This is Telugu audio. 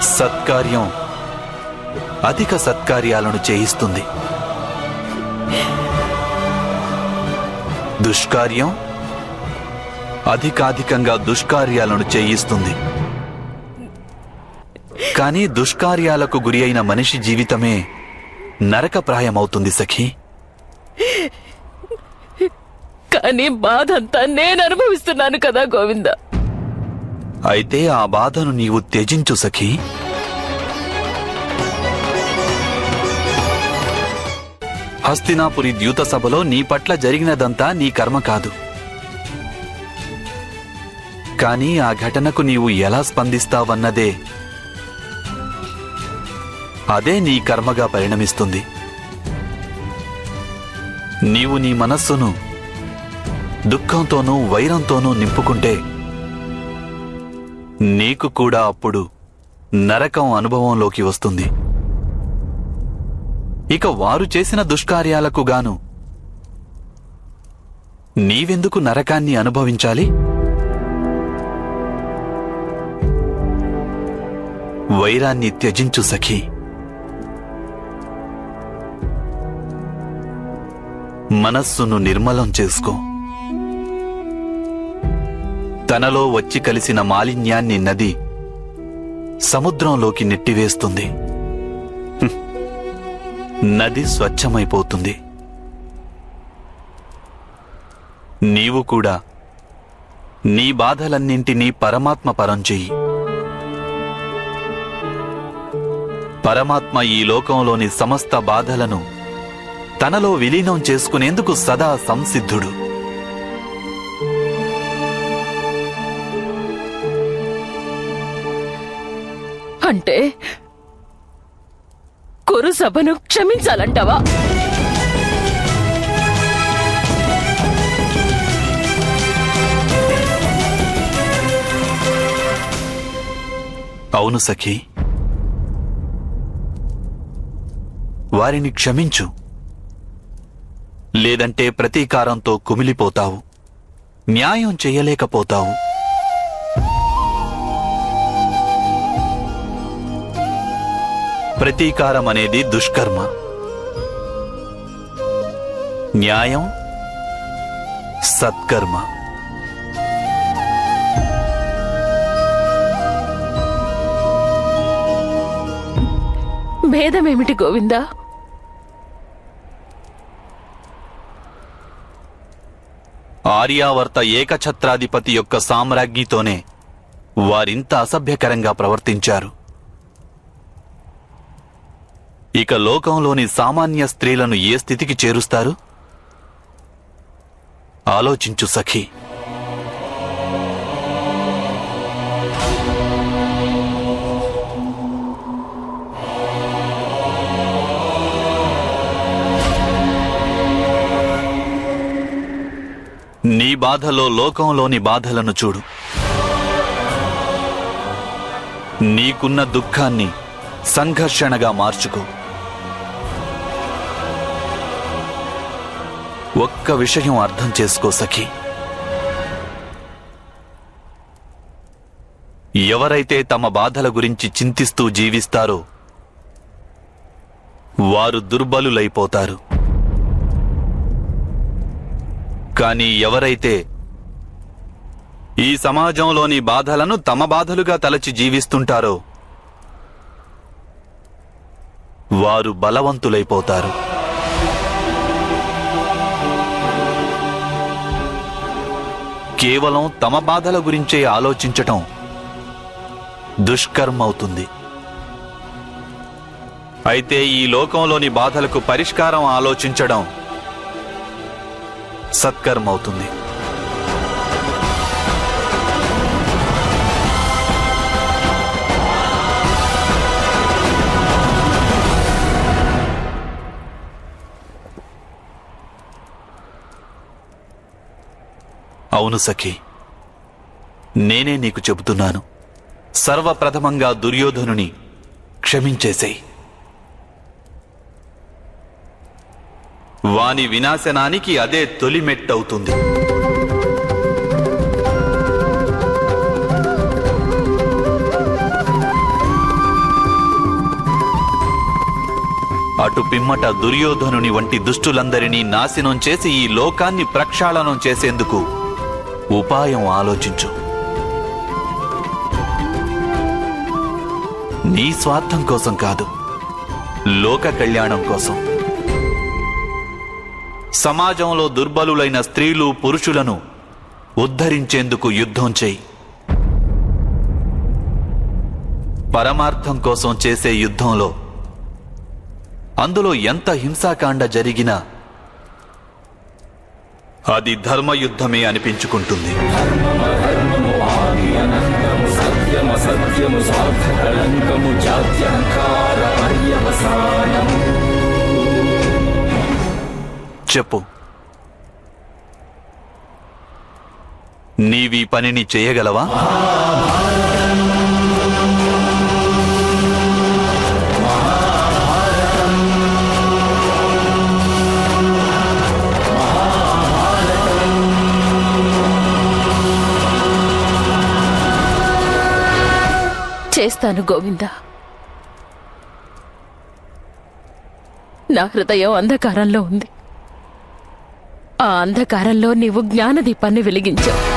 సత్కార్యం అధిక సత్కార్యాలను చేయిస్తుంది. దుష్కార్యం అధికాధికంగా దుష్కార్యాలను చేయిస్తుంది. కానీ దుష్కార్యాలకు గురి అయిన మనిషి జీవితమే నరకప్రాయమవుతుంది సఖీ. కానీ బాధంతా నేను అనుభవిస్తున్నాను కదా గోవింద. అయితే ఆ బాధను నీవు త్యజించు సఖీ. హస్తినాపురి ద్యూత సభలో నీ పట్ల జరిగినదంతా నీ కర్మ కాదు. కానీ ఆ ఘటనకు నీవు ఎలా స్పందిస్తావన్నదే అదే నీ కర్మగా పరిణమిస్తుంది. నీవు నీ మనస్సును దుఃఖంతోనూ వైరంతోనూ నింపుకుంటే నీకు కూడా అప్పుడు నరకం అనుభవంలోకి వస్తుంది. ఇక వారు చేసిన దుష్కార్యాలకు గాను నీవెందుకు నరకాన్ని అనుభవించాలి? వైరాన్ని త్యజించు సఖీ. మనస్సును నిర్మలం చేసుకో. తనలో వచ్చి కలిసిన మాలిన్యాన్ని నది సముద్రంలోకి నెట్టివేస్తుంది. నది స్వచ్ఛమైపోతుంది. నీవు కూడా నీ బాధలన్నింటినీ పరమాత్మ పరం చెయ్యి. పరమాత్మ ఈ లోకంలోని సమస్త బాధలను తనలో విలీనం చేసుకునేందుకు సదా సంసిద్ధుడు. అంటే కురు సభను క్షమించాలంటావా? అవును సఖీ, వారిని క్షమించు. లేదంటే ప్రతీకారంతో కుమిలిపోతావు, న్యాయం చెయ్యలేకపోతావు. ప్రతీకారం అనేది దుష్కర్మ, న్యాయం సత్కర్మ. భేదమేమిటి గోవిందా? ఆర్యావర్త ఏకఛత్రాధిపతి యొక్క సామ్రాజ్ఞితోనే వారింత అసభ్యకరంగా ప్రవర్తించారు. ఇక లోకంలోని సామాన్య స్త్రీలను ఏ స్థితికి చేరుస్తారు? ఆలోచించు సఖీ. నీ బాధలో లోకంలోని బాధలను చూడు. నీకున్న దుఃఖాన్ని సంఘర్షణగా మార్చుకో. ఒక్క విషయం అర్థం చేసుకో సఖీ. ఎవరైతే తమ బాధల గురించి చింతిస్తూ జీవిస్తారో వారు దుర్బలులైపోతారు. కానీ ఎవరైతే ఈ సమాజంలోని బాధలను తమ బాధలుగా తలచి జీవిస్తుంటారో వారు బలవంతులైపోతారు. కేవలం తమ బాధల గురించే ఆలోచించటం దుష్కర్మవుతుంది. అయితే ఈ లోకంలోని బాధలకు పరిష్కారం ఆలోచించడం సత్కర్మవుతుంది. అవును సఖీ, నేనే నీకు చెబుతున్నాను. సర్వప్రథమంగా దుర్యోధనుని క్షమించేసేయ్. వాని వినాశనానికి అదే తొలి మెట్టవుతుంది. అటు పిమ్మట దుర్యోధనుని వంటి దుష్టులందరినీ నాశనం చేసి ఈ లోకాన్ని ప్రక్షాళనం చేసేందుకు ఉపాయం ఆలోచించు. నీ స్వార్థం కోసం కాదు, లోక కళ్యాణం కోసం. సమాజంలో దుర్బలులైన స్త్రీలు పురుషులను ఉద్ధరించేందుకు యుద్ధం చేయి. పరమార్థం కోసం చేసే యుద్ధంలో అందులో ఎంత హింసాకాండ జరిగినా అది ధర్మయుద్ధమే అనిపించుకుంటుంది. చెప్పు, నీవీ పనిని చేయగలవా? చేస్తాను గోవింద. నా హృదయం అంధకారంలో ఉంది. ఆ అంధకారంలో నీవు జ్ఞానదీపాన్ని వెలిగించావు.